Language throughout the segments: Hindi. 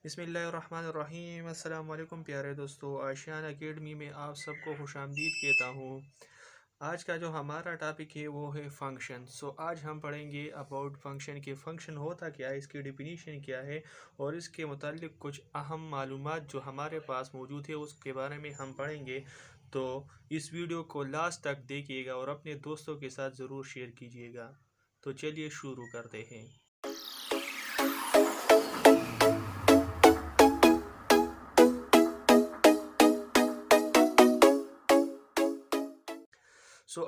बिस्मिल्लाहिर्रहमानिर्रहीम। अस्सलाम वालेकुम प्यारे दोस्तों, आशियान एकेडमी में आप सबको खुशामदीद कहता हूँ। आज का जो हमारा टॉपिक है वो है फंक्शन। आज हम पढ़ेंगे अबाउट फंक्शन के फंक्शन होता क्या है, इसकी डिफिनीशन क्या है और इसके मुतालिक कुछ अहम मालूमात जो हमारे पास मौजूद है उसके बारे में हम पढ़ेंगे। तो इस वीडियो को लास्ट तक देखिएगा और अपने दोस्तों के साथ ज़रूर शेयर कीजिएगा। तो चलिए शुरू करते हैं।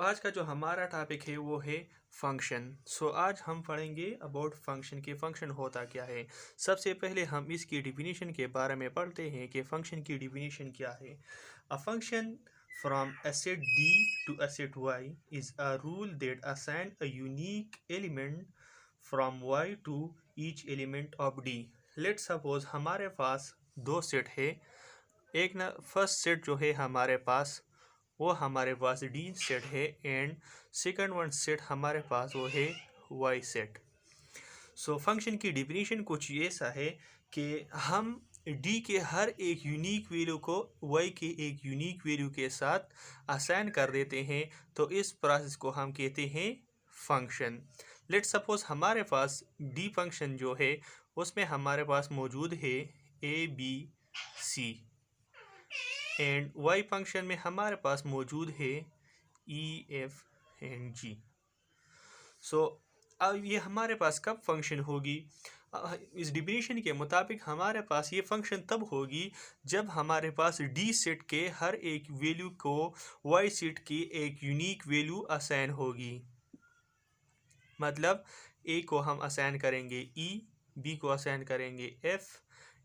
आज का जो हमारा टॉपिक है वो है फंक्शन। आज हम पढ़ेंगे अबाउट फंक्शन के फंक्शन होता क्या है। सबसे पहले हम इसकी डिफिनीशन के बारे में पढ़ते हैं कि फंक्शन की डिफिनीशन क्या है। A function from a set D to a set Y is a rule that assign a unique element from Y to each element of D. Let suppose हमारे पास दो सेट है। एक ना फर्स्ट सेट जो है हमारे पास वो हमारे पास डी सेट है एंड सेकंड वन सेट हमारे पास वो है वाई सेट। फंक्शन की डिफिनीशन कुछ ऐसा है कि हम डी के हर एक यूनिक वैल्यू को वाई के एक यूनिक वैल्यू के साथ असाइन कर देते हैं, तो इस प्रोसेस को हम कहते हैं फंक्शन। लेट सपोज हमारे पास डी फंक्शन जो है उसमें हमारे पास मौजूद है A B C and Y function में हमारे पास मौजूद है ई एफ एंड जी। अब ये हमारे पास कब फंक्शन होगी? इस डिफिनीशन के मुताबिक हमारे पास ये फंक्शन तब होगी जब हमारे पास डी सेट के हर एक वैल्यू को वाई सेट की एक यूनिक वैल्यू असाइन होगी। मतलब ए को हम असाइन करेंगे ई, बी को असाइन करेंगे एफ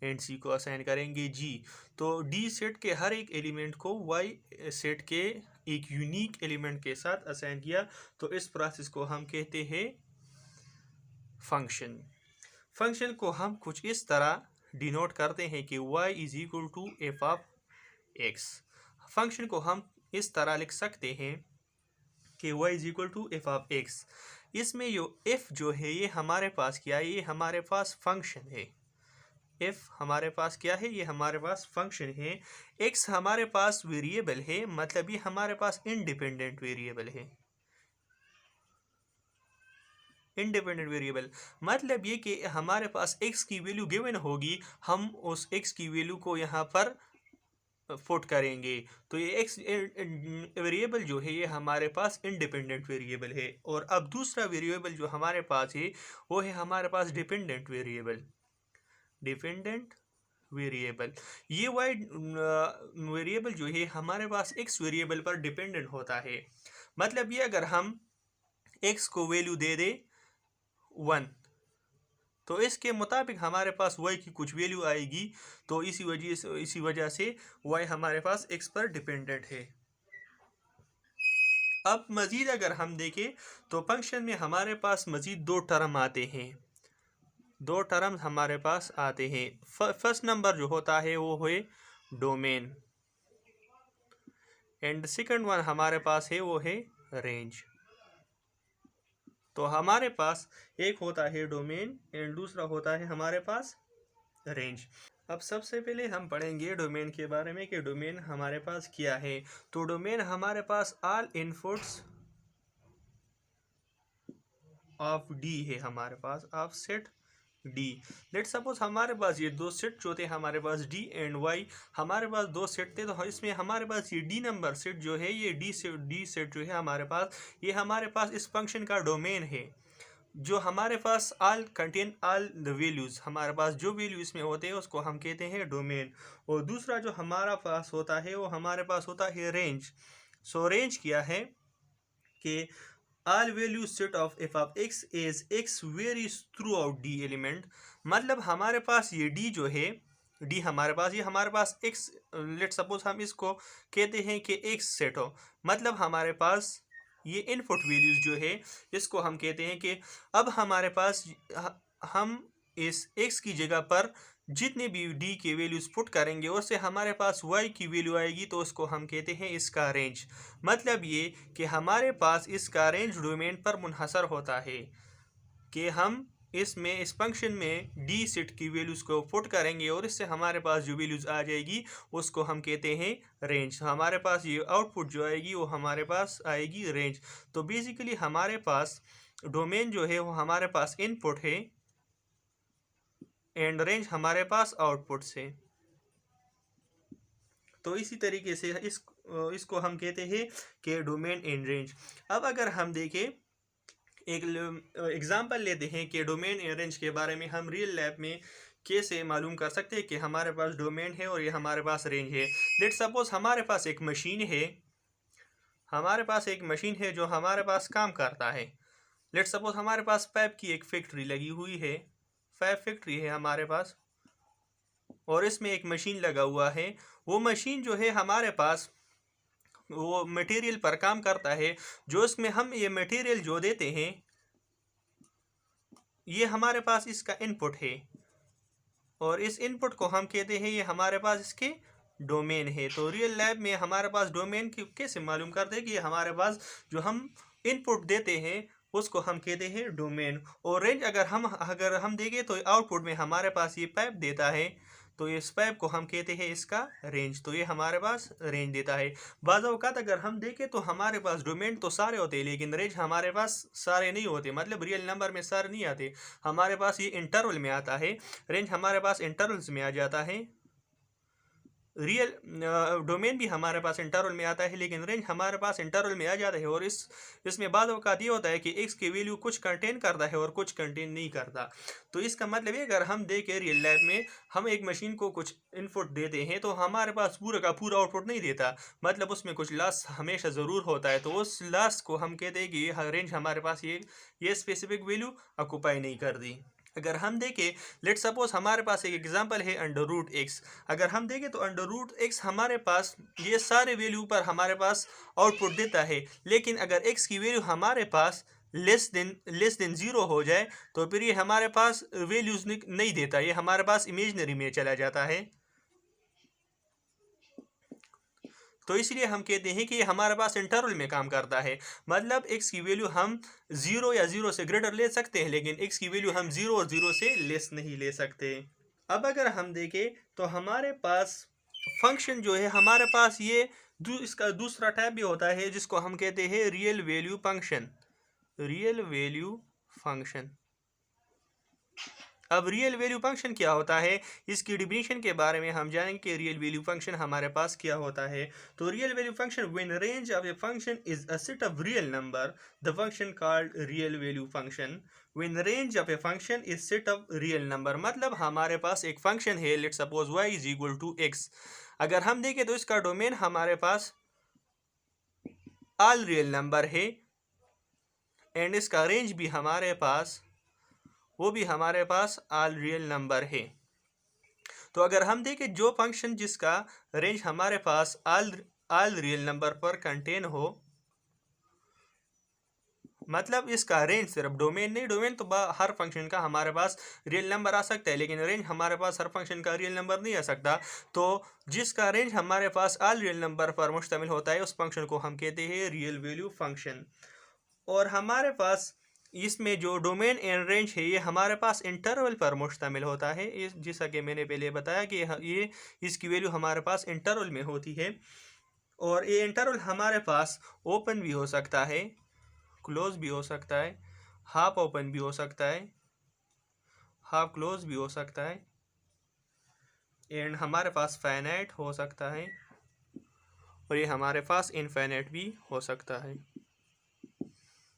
एंड सी को असाइन करेंगे जी। तो डी सेट के हर एक एलिमेंट को वाई सेट के एक यूनिक एलिमेंट के साथ असाइन किया, तो इस प्रोसेस को हम कहते हैं फंक्शन। फंक्शन को हम कुछ इस तरह डिनोट करते हैं कि y is equal to F of X. Function को हम इस तरह लिख सकते हैं कि y is equal to F of X. इसमें जो f जो है ये हमारे पास क्या है, ये हमारे पास फंक्शन है। f हमारे पास क्या है, ये हमारे पास फंक्शन है। x हमारे पास वेरिएबल है, मतलब ये हमारे पास इंडिपेंडेंट वेरिएबल है। इंडिपेंडेंट वेरिएबल मतलब ये कि हमारे पास x की वैल्यू गिवन होगी, हम उस x की वैल्यू को यहाँ पर पुट करेंगे, तो ये x वेरिएबल जो है ये हमारे पास इंडिपेंडेंट वेरिएबल है। और अब दूसरा वेरिएबल जो हमारे पास है वो है हमारे पास डिपेंडेंट वेरिएबल। डिपेंडेंट वेरिएबल ये वाई वेरिएबल जो है हमारे पास x वेरिएबल पर डिपेंडेंट होता है। मतलब ये अगर हम x को वैल्यू दे दे 1, तो इसके मुताबिक हमारे पास y की कुछ वैल्यू आएगी, तो इसी वजह से y हमारे पास x पर डिपेंडेंट है। अब मज़ीद अगर हम देखें तो फंक्शन में हमारे पास मज़ीद दो टर्म आते हैं। दो टर्म्स हमारे पास आते हैं। फर्स्ट नंबर जो होता है वो है डोमेन एंड सेकंड वन हमारे पास है वो है रेंज। तो हमारे पास एक होता है डोमेन एंड दूसरा होता है हमारे पास रेंज। अब सबसे पहले हम पढ़ेंगे डोमेन के बारे में कि डोमेन हमारे पास क्या है। तो डोमेन हमारे पास ऑल इनपुट्स ऑफ डी है, हमारे पास of set D. Let suppose हमारे पास ये दो सेट जो थे, हमारे पास डी एंड वाई, हमारे पास दो सेट थे, तो इसमें हमारे पास ये डी नंबर सेट जो है, ये डी सेट जो है हमारे पास, ये हमारे पास इस फंक्शन का डोमेन है। जो हमारे पास all contain all the values, हमारे पास जो वैल्यू इसमें होते हैं उसको हम कहते हैं डोमेन। और दूसरा जो हमारा पास होता है वो हमारे पास होता है रेंज। रेंज क्या है कि all value set of F of x is x varies through out D element. मतलब हमारे पास ये डी जो है, डी हमारे पास, ये हमारे पास एक्स, लेट सपोज हम इसको कहते हैं कि एक्स सेट हो, मतलब हमारे पास ये इनपुट वैल्यूज जो है इसको हम कहते हैं कि अब हमारे पास हम इस x की जगह पर जितने भी d के वैल्यूज पुट करेंगे उससे हमारे पास y की वैल्यू आएगी, तो उसको हम कहते हैं इसका रेंज। मतलब ये कि हमारे पास इसका रेंज डोमेन पर मुनहसर होता है कि हम इसमें इस फंक्शन में डी सेट की वैल्यूज़ को पुट करेंगे और इससे हमारे पास जो वैल्यूज़ आ जाएगी उसको हम कहते हैं रेंज। हमारे पास ये आउटपुट जो आएगी वो हमारे पास आएगी रेंज। तो बेसिकली हमारे पास डोमेन जो है वो हमारे पास इनपुट है एंड रेंज हमारे पास आउटपुट से। तो इसी तरीके से इसको हम कहते हैं कि डोमेन एंड रेंज। अब अगर हम देखें एक एग्जांपल लेते हैं कि डोमेन एंड रेंज के बारे में हम रियल लाइफ में कैसे मालूम कर सकते हैं कि हमारे पास डोमेन है और ये हमारे पास रेंज है। लेट सपोज हमारे पास एक मशीन है, जो हमारे पास काम करता है। लेट सपोज हमारे पास पाइप की एक फैक्ट्री लगी हुई है, पाइप फैक्ट्री है हमारे पास, और इसमें एक मशीन लगा हुआ है। वो मशीन जो है हमारे पास वो मटेरियल पर काम करता है। जो इसमें हम ये मटेरियल जो देते हैं ये हमारे पास इसका इनपुट है और इस इनपुट को हम कहते हैं ये हमारे पास इसके डोमेन है। तो रियल लाइफ में हमारे पास डोमेन की कैसे मालूम करते हैं कि ये हमारे पास जो हम इनपुट देते हैं उसको हम कहते हैं डोमेन। और रेंज अगर हम देखें तो आउटपुट में हमारे पास ये पाइप देता है, तो इस पाइप को हम कहते हैं इसका रेंज। तो ये हमारे पास रेंज देता है। बाज़ औक़ात अगर हम देखें तो हमारे पास डोमेन तो सारे होते हैं लेकिन रेंज हमारे पास सारे नहीं होते, मतलब रियल नंबर में सारे नहीं आते। हमारे पास ये इंटरवल में आता है, रेंज हमारे पास इंटरवल्स में आ जाता है। रियल डोमेन भी हमारे पास इंटरवल में आता है लेकिन रेंज हमारे पास इंटरवल में आ जाता है। और इसमें बाद औक़ात ये होता है कि एक्स की वैल्यू कुछ कंटेन करता है और कुछ कंटेन नहीं करता। तो इसका मतलब ये अगर हम देखें रियल लाइफ में हम एक मशीन को कुछ इनपुट देते हैं तो हमारे पास पूरा का पूरा आउटपुट नहीं देता, मतलब उसमें कुछ लॉस हमेशा ज़रूर होता है। तो उस लॉस को हम कहते हैं कि रेंज हमारे पास ये स्पेसिफिक वैल्यू ऑक्यूपाई नहीं कर दी। अगर हम देखें लेट सपोज हमारे पास एक एग्जांपल है √x। अगर हम देखें तो √x हमारे पास ये सारे वैल्यू पर हमारे पास आउटपुट देता है, लेकिन अगर x की वैल्यू हमारे पास लेस देन 0 हो जाए तो फिर ये हमारे पास वैल्यूज नहीं देता, ये हमारे पास इमेजनरी में चला जाता है। तो इसलिए हम कहते हैं कि ये हमारे पास इंटरवल में काम करता है, मतलब x की वैल्यू हम 0 या 0 से ग्रेटर ले सकते हैं लेकिन x की वैल्यू हम 0 और 0 से लेस नहीं ले सकते। अब अगर हम देखें तो हमारे पास फंक्शन जो है हमारे पास इसका दूसरा टाइप भी होता है जिसको हम कहते हैं real value function. Real value function. अब रियल वैल्यू फंक्शन क्या होता है, इसकी डिफिनीशन के बारे में हम जानेंगे कि रियल वैल्यू फंक्शन हमारे पास क्या होता है। तो real value function when range of a function is a set of real number the function called real value function. When range of a function is set of real number, मतलब हमारे पास एक फंक्शन है, let suppose y is equal to x। अगर हम देखें तो इसका डोमेन हमारे पास ऑल रियल नंबर है एंड इसका रेंज भी हमारे पास ऑल रियल नंबर है। तो अगर हम देखें जो फंक्शन जिसका रेंज हमारे पास ऑल रियल नंबर पर कंटेन हो, मतलब इसका रेंज सिर्फ डोमेन नहीं, डोमेन तो हर फंक्शन का हमारे पास रियल नंबर आ सकता है लेकिन रेंज हमारे पास हर फंक्शन का रियल नंबर नहीं आ सकता। तो जिसका रेंज हमारे पास ऑल रियल नंबर पर मुश्तमिल होता है उस फंक्शन को हम कहते हैं रियल वैल्यू फंक्शन। और हमारे पास इसमें जो डोमेन एंड रेंज है ये हमारे पास इंटरवल पर मुश्तमिल होता है। जैसा कि मैंने पहले बताया कि ये इसकी वैल्यू हमारे पास इंटरवल में होती है और ये इंटरवल हमारे पास ओपन भी हो सकता है, क्लोज भी हो सकता है, हाफ ओपन भी हो सकता है, हाफ क्लोज भी हो सकता है एंड हमारे पास फाइनाइट हो सकता है और ये हमारे पास इनफाइनाइट भी हो सकता है।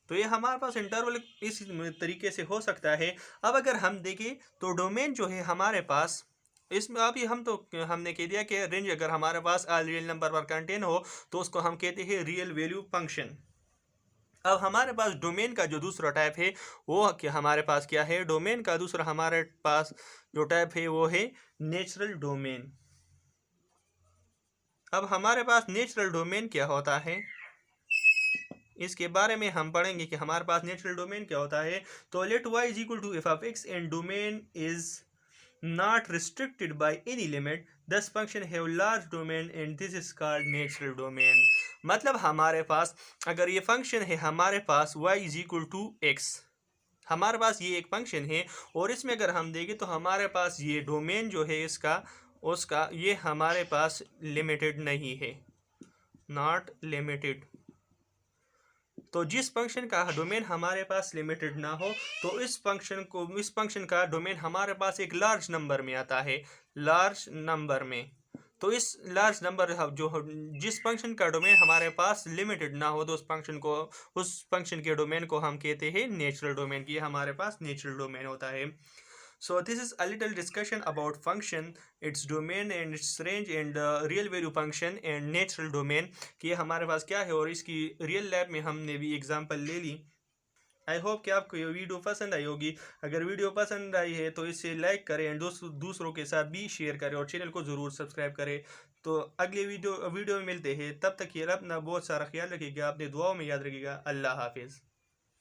तो ये हमारे पास इंटरवल इस तरीके से हो सकता है। अब अगर हम देखें तो डोमेन जो है हमारे पास इसमें अभी हमने कह दिया कि रेंज अगर हमारे पास ऑल रियल नंबर पर कंटेन हो तो उसको हम कहते हैं रियल वैल्यू फंक्शन। अब हमारे पास डोमेन का जो दूसरा टाइप है वो हमारे पास क्या है, डोमेन का दूसरा हमारे पास जो टाइप है वो है नेचुरल डोमेन। अब हमारे पास नेचुरल डोमेन क्या होता है इसके बारे में हम पढ़ेंगे कि हमारे पास नेचुरल डोमेन क्या होता है। तो let y is equal to f of x and domain is not restricted by any limit, thus function have large domain and this is called natural domain. मतलब हमारे पास अगर ये फंक्शन है हमारे पास y is equal to x, हमारे पास ये एक फंक्शन है और इसमें अगर हम देखें तो हमारे पास ये डोमेन जो है इसका उसका ये हमारे पास लिमिटेड नहीं है, नॉट लिमिटेड। तो जिस फंक्शन का डोमेन हमारे पास लिमिटेड ना हो तो इस फंक्शन का डोमेन हमारे पास एक लार्ज नंबर में आता है, लार्ज नंबर में। तो इस लार्ज नंबर जो जिस फंक्शन का डोमेन हमारे पास लिमिटेड ना हो तो उस फंक्शन के डोमेन को हम कहते हैं नेचुरल डोमेन, की हमारे पास नेचुरल डोमेन होता है। So this is a little discussion about function, its domain and its range and real value function and natural domain कि हमारे पास क्या है और इसकी रियल लैब में हमने भी एग्जांपल ले ली। आई होप कि आपको ये वीडियो पसंद आई होगी। अगर वीडियो पसंद आई है तो इसे लाइक करें एंड दूसरों के साथ भी शेयर करें और चैनल को ज़रूर सब्सक्राइब करें। तो अगले वीडियो में मिलते हैं, तब तक ये अपना बहुत सारा ख्याल रखिएगा, अपने दुआओं में याद रखिएगा। अल्लाह हाफिज़।